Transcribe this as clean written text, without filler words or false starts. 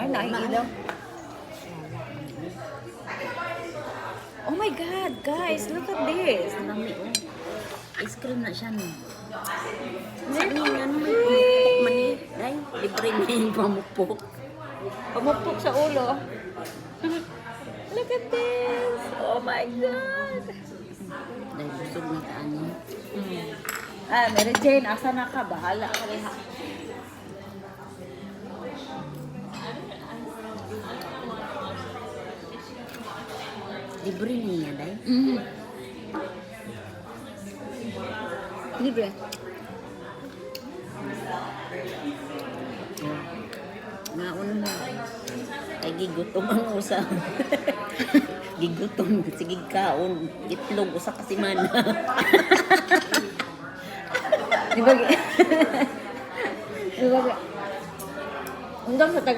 Ay, naiilaw. Oh my God, guys, look at this. Lami oh. Ice cream na siya no. Sa Libre. niya ano may pamupok man eh. Day, libre na yung pamupok. Pumupok sa ulo. Look at this. Oh my God. Day, busog na taan niya. Ah, Mary Jane, asa na ka? Bahala ka rin ha. Libre niya, day. Libre. Naon na. Ay, gigutom ang usa. Gigutom. Sige kaon. Itlog. Usa kasi man. Di ba? Di ba? Undang sa tag